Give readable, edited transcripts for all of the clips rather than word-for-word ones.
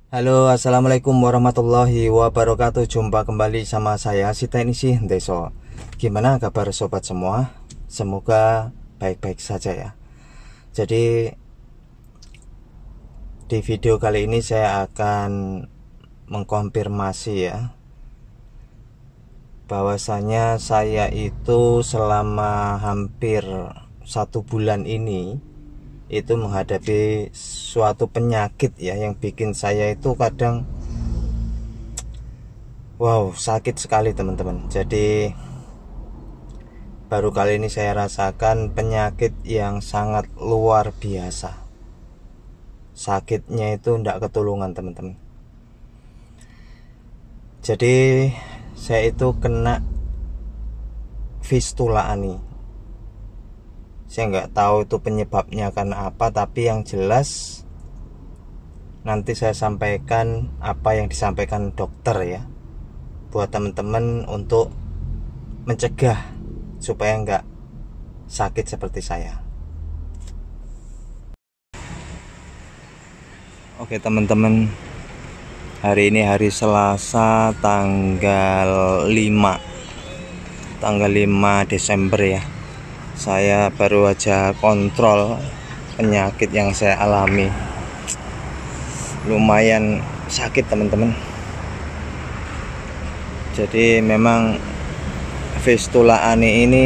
Halo, assalamualaikum warahmatullahi wabarakatuh. Jumpa kembali sama saya, si teknisi Deso. Gimana kabar sobat semua? Semoga baik-baik saja ya. Jadi di video kali ini saya akan mengkonfirmasi ya, bahwasanya saya itu selama hampir 1 bulan ini itu menghadapi suatu penyakit ya, yang bikin saya itu kadang sakit sekali teman-teman. Jadi baru kali ini saya rasakan penyakit yang sangat luar biasa. Sakitnya itu tidak ketulungan teman-teman. Jadi saya itu kena fistula ani. Saya nggak tahu itu penyebabnya karena apa, tapi yang jelas nanti saya sampaikan apa yang disampaikan dokter ya, buat teman-teman untuk mencegah supaya nggak sakit seperti saya. Oke teman-teman, hari ini hari Selasa tanggal 5 Desember ya. Saya baru aja kontrol penyakit yang saya alami. Lumayan sakit teman-teman. Jadi memang fistula ani ini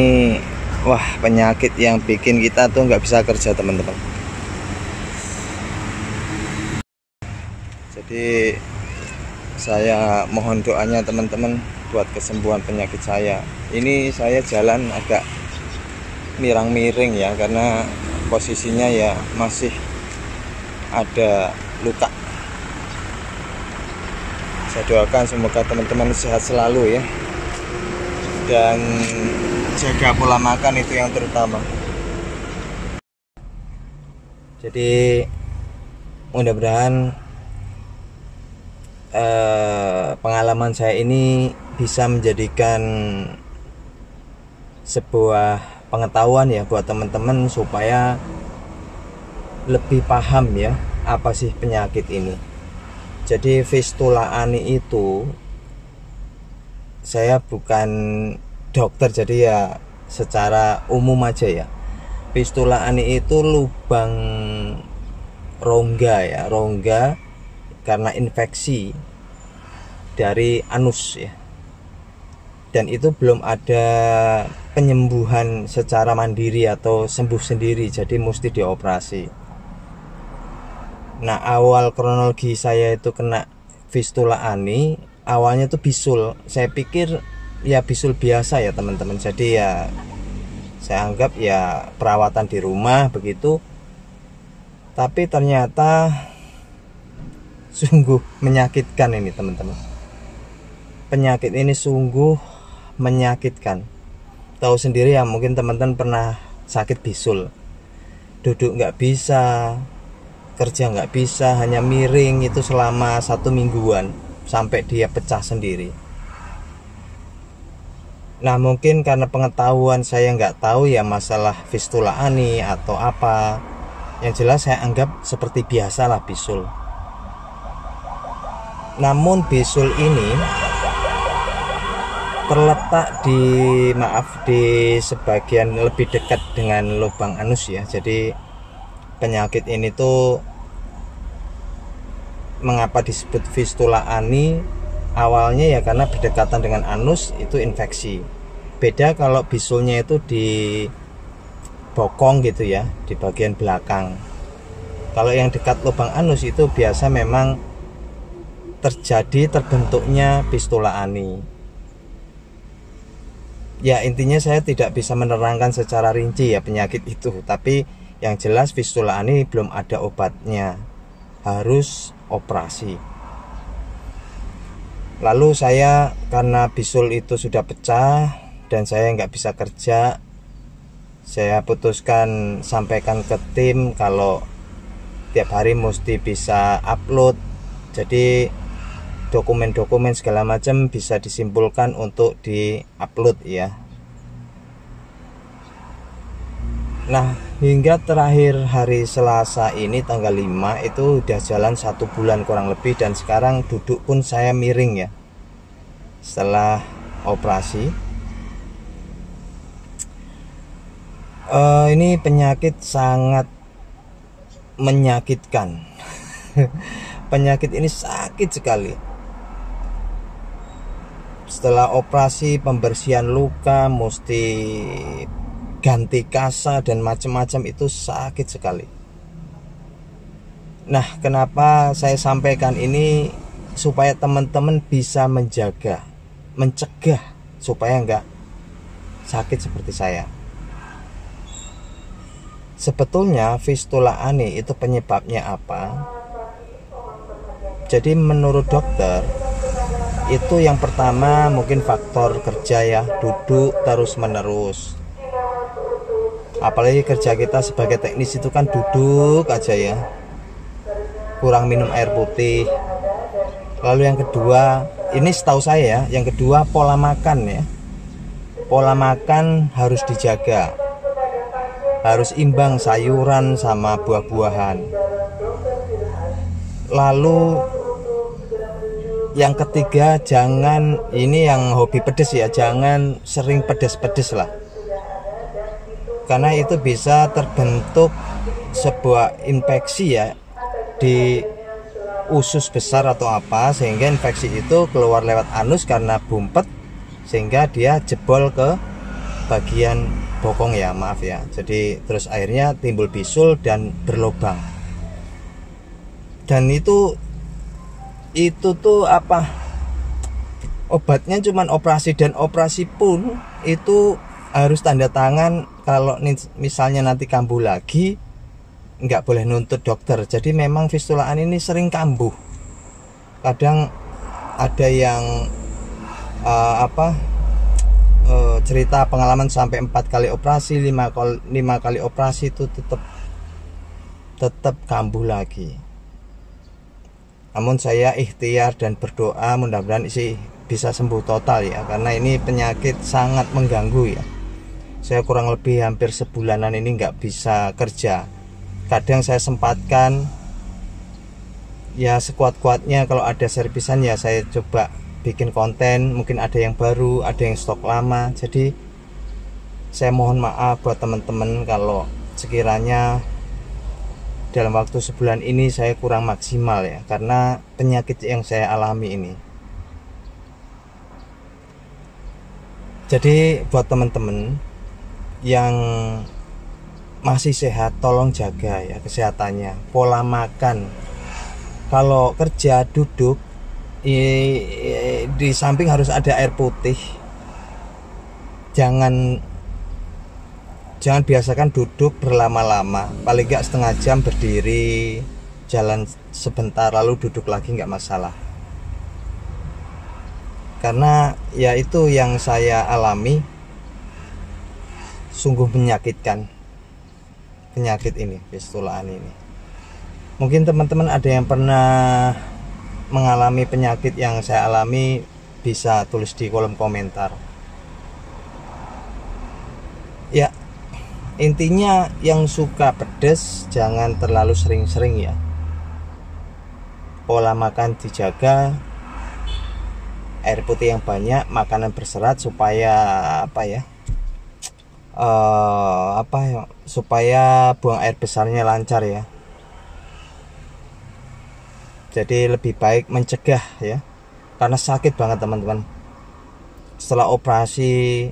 penyakit yang bikin kita tuh nggak bisa kerja teman-teman. Jadi saya mohon doanya teman-teman buat kesembuhan penyakit saya. Ini saya jalan agak miring ya, karena posisinya ya masih ada luka. Saya doakan semoga teman-teman sehat selalu ya, dan jaga pola makan itu yang terutama. Jadi mudah-mudahan pengalaman saya ini bisa menjadikan sebuah pengetahuan ya buat teman-teman, supaya lebih paham ya apa sih penyakit ini. Jadi fistula ani itu, saya bukan dokter jadi ya secara umum aja ya. Fistula ani itu lubang rongga karena infeksi dari anus ya. Dan itu belum ada penyembuhan secara mandiri atau sembuh sendiri, jadi mesti dioperasi. Nah, awal kronologi saya itu kena fistula ani, awalnya tuh bisul. Saya pikir ya bisul biasa ya teman-teman. Jadi ya saya anggap ya perawatan di rumah begitu. Tapi ternyata sungguh menyakitkan ini teman-teman. Penyakit ini sungguh menyakitkan. Tahu sendiri ya, mungkin teman-teman pernah sakit bisul. Duduk nggak bisa, kerja nggak bisa, hanya miring itu selama 1 mingguan sampai dia pecah sendiri. Nah, mungkin karena pengetahuan saya nggak tahu ya masalah fistula ani atau apa. Yang jelas saya anggap seperti biasalah bisul. Namun bisul ini terletak di sebagian lebih dekat dengan lubang anus ya. Jadi penyakit ini tuh mengapa disebut fistula ani, awalnya ya karena berdekatan dengan anus itu infeksi. Beda kalau bisulnya itu di bokong gitu ya, di bagian belakang. Kalau yang dekat lubang anus itu biasa memang terbentuknya fistula ani. Ya intinya saya tidak bisa menerangkan secara rinci ya penyakit itu, tapi yang jelas fistula ani belum ada obatnya, harus operasi. Lalu saya karena bisul itu sudah pecah dan saya nggak bisa kerja, saya putuskan sampaikan ke tim kalau tiap hari mesti bisa upload. Jadi dokumen-dokumen segala macam bisa disimpulkan untuk di-upload ya. Nah, hingga terakhir hari Selasa ini tanggal 5 itu udah jalan 1 bulan kurang lebih, dan sekarang duduk pun saya miring ya setelah operasi. Ini penyakit sangat menyakitkan. Penyakit ini sakit sekali. Setelah operasi, pembersihan luka, mesti ganti kasa dan macam-macam, itu sakit sekali. Nah, kenapa saya sampaikan ini? Supaya teman-teman bisa menjaga, mencegah supaya enggak sakit seperti saya. Sebetulnya fistula ani itu penyebabnya apa? Jadi menurut dokter itu yang pertama mungkin faktor kerja ya, duduk terus menerus. Apalagi kerja kita sebagai teknis itu kan duduk aja ya, kurang minum air putih. Lalu yang kedua, ini setahu saya ya, yang kedua pola makan ya. Pola makan harus dijaga, harus imbang sayuran sama buah-buahan. Lalu yang ketiga, jangan, ini yang hobi pedes ya, jangan sering pedes-pedes lah, karena itu bisa terbentuk sebuah infeksi ya di usus besar atau apa, sehingga infeksi itu keluar lewat anus karena bumpet, sehingga dia jebol ke bagian bokong ya, maaf ya. Jadi terus akhirnya timbul bisul dan berlubang. Dan itu tuh apa, obatnya cuman operasi, dan operasi pun itu harus tanda tangan. Kalau misalnya nanti kambuh lagi, nggak boleh nuntut dokter. Jadi memang fistulaan ini sering kambuh. Kadang ada yang cerita pengalaman sampai 4 kali operasi, 5 kali operasi itu tetap kambuh lagi. Namun saya ikhtiar dan berdoa mudah-mudahan sih bisa sembuh total ya, karena ini penyakit sangat mengganggu ya. Saya kurang lebih hampir sebulanan ini nggak bisa kerja. Kadang saya sempatkan ya sekuat-kuatnya, kalau ada servisan ya saya coba bikin konten, mungkin ada yang baru, ada yang stok lama. Jadi saya mohon maaf buat teman-teman kalau sekiranya dalam waktu sebulan ini saya kurang maksimal ya, karena penyakit yang saya alami ini. Jadi buat teman-teman yang masih sehat, tolong jaga ya kesehatannya, pola makan. Kalau kerja duduk, di samping harus ada air putih. Jangan biasakan duduk berlama-lama, paling nggak setengah jam berdiri, jalan sebentar lalu duduk lagi, nggak masalah. Karena ya itu yang saya alami, sungguh menyakitkan penyakit ini, fistulaan ini. Mungkin teman-teman ada yang pernah mengalami penyakit yang saya alami, bisa tulis di kolom komentar ya. Intinya yang suka pedas jangan terlalu sering-sering ya. Pola makan dijaga, air putih yang banyak, makanan berserat, supaya supaya buang air besarnya lancar ya. Jadi lebih baik mencegah ya, karena sakit banget teman-teman. Setelah operasi,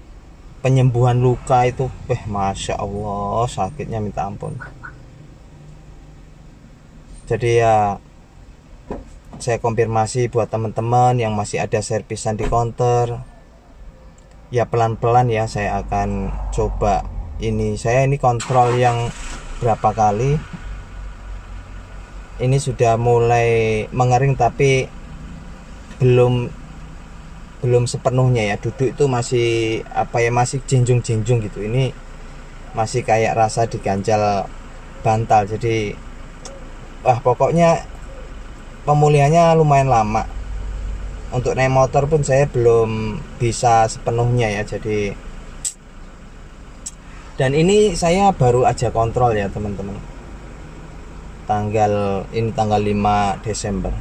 penyembuhan luka itu Masya Allah sakitnya minta ampun. Jadi ya saya konfirmasi buat teman-teman yang masih ada servisan di counter, ya pelan-pelan ya saya akan coba ini. Saya ini kontrol yang berapa kali, ini sudah mulai mengering, tapi belum sepenuhnya ya. Duduk itu masih masih jinjung-jinjung gitu. Ini masih kayak rasa diganjal bantal. Jadi pokoknya pemulihannya lumayan lama. Untuk naik motor pun saya belum bisa sepenuhnya ya. Jadi Dan ini saya baru aja kontrol ya teman-teman, tanggal 5 Desember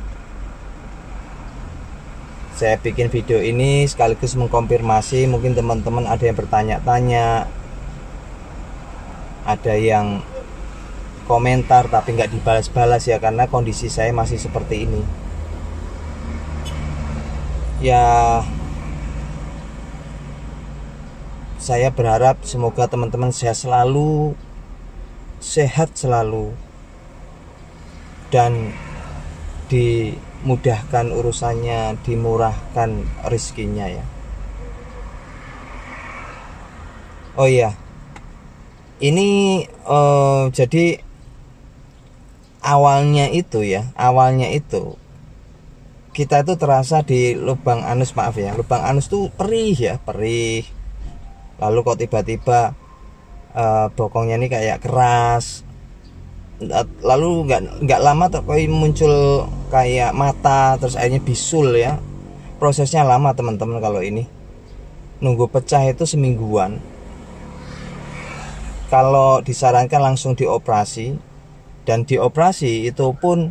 saya bikin video ini sekaligus mengkonfirmasi. Mungkin teman-teman ada yang bertanya-tanya, ada yang komentar tapi nggak dibalas-balas ya, karena kondisi saya masih seperti ini ya. Saya berharap semoga teman-teman sehat selalu dan dimudahkan urusannya, dimurahkan rezekinya ya. Oh iya, ini jadi awalnya itu kita itu terasa di lubang anus, maaf ya, lubang anus tuh perih. Lalu kok tiba-tiba bokongnya ini kayak keras. Lalu nggak lama kok muncul kayak mata, terus akhirnya bisul ya. Prosesnya lama teman-teman. Kalau ini nunggu pecah itu semingguan. Kalau disarankan langsung dioperasi, dan dioperasi itu pun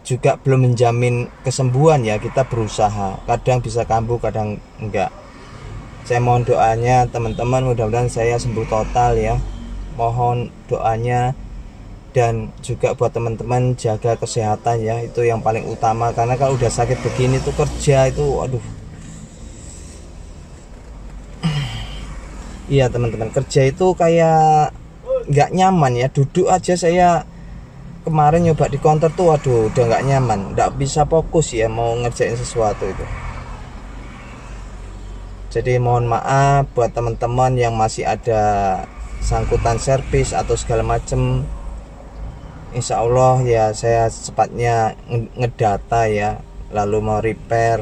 juga belum menjamin kesembuhan ya. Kita berusaha, kadang bisa kambuh, kadang enggak. Saya mohon doanya teman-teman, mudah-mudahan saya sembuh total ya. Mohon doanya, dan juga buat teman-teman jaga kesehatan ya, itu yang paling utama. Karena kalau udah sakit begini tuh kerja itu aduh. Iya teman-teman, kerja itu kayak nggak nyaman ya. Duduk aja saya kemarin nyoba di counter tuh waduh udah nggak nyaman, nggak bisa fokus ya mau ngerjain sesuatu itu. Jadi mohon maaf buat teman-teman yang masih ada sangkutan servis atau segala macem. Insya Allah ya saya cepatnya ngedata ya, lalu mau repair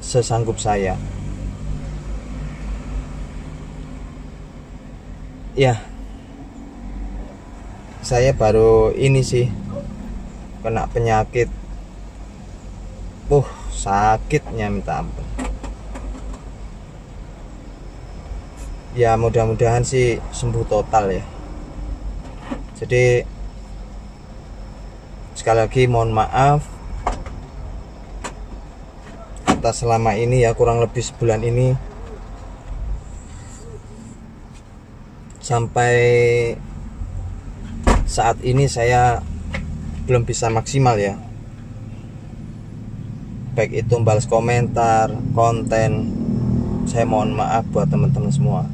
sesanggup saya ya. Saya baru ini sih kena penyakit, sakitnya minta ampun ya. Mudah-mudahan sih sembuh total ya. Jadi sekali lagi mohon maaf atas selama ini ya, kurang lebih sebulan ini sampai saat ini saya belum bisa maksimal ya, baik itu balas komentar, konten. Saya mohon maaf buat teman-teman semua.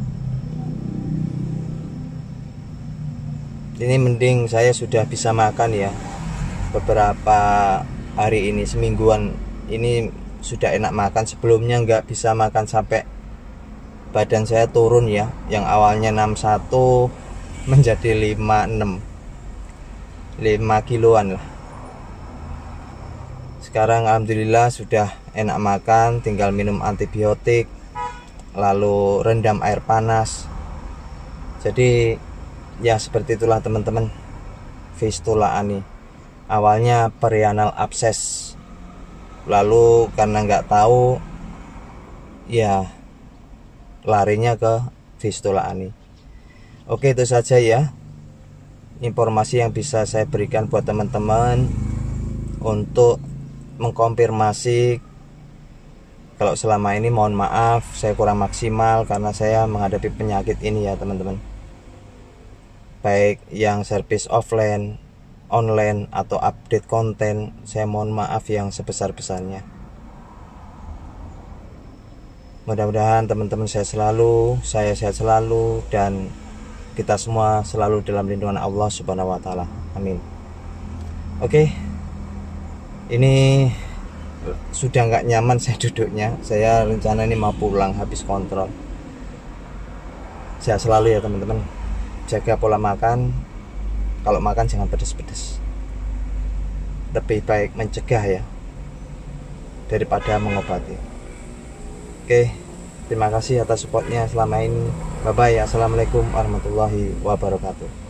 Ini mending saya sudah bisa makan ya, beberapa hari ini, semingguan ini sudah enak makan. Sebelumnya nggak bisa makan sampai badan saya turun ya, yang awalnya 61 menjadi 56, 5 kiloan lah. Sekarang alhamdulillah sudah enak makan, tinggal minum antibiotik, lalu rendam air panas. Jadi ya seperti itulah teman-teman. Fistula ani awalnya perianal abses, lalu karena nggak tahu ya larinya ke fistula ani. Oke, itu saja ya informasi yang bisa saya berikan buat teman-teman untuk mengkonfirmasi kalau selama ini mohon maaf saya kurang maksimal karena saya menghadapi penyakit ini ya teman-teman. Baik yang servis offline, online atau update konten, saya mohon maaf yang sebesar-besarnya. Mudah-mudahan teman-teman saya sehat selalu, dan kita semua selalu dalam lindungan Allah Subhanahu wa taala. Amin. Oke. Ini sudah nggak nyaman saya duduknya. Saya rencana ini mau pulang habis kontrol. Sehat selalu ya teman-teman. Jaga pola makan. Kalau makan jangan pedas-pedas. Lebih baik mencegah ya daripada mengobati. Oke, terima kasih atas supportnya selama ini. Bye bye. Assalamualaikum warahmatullahi wabarakatuh.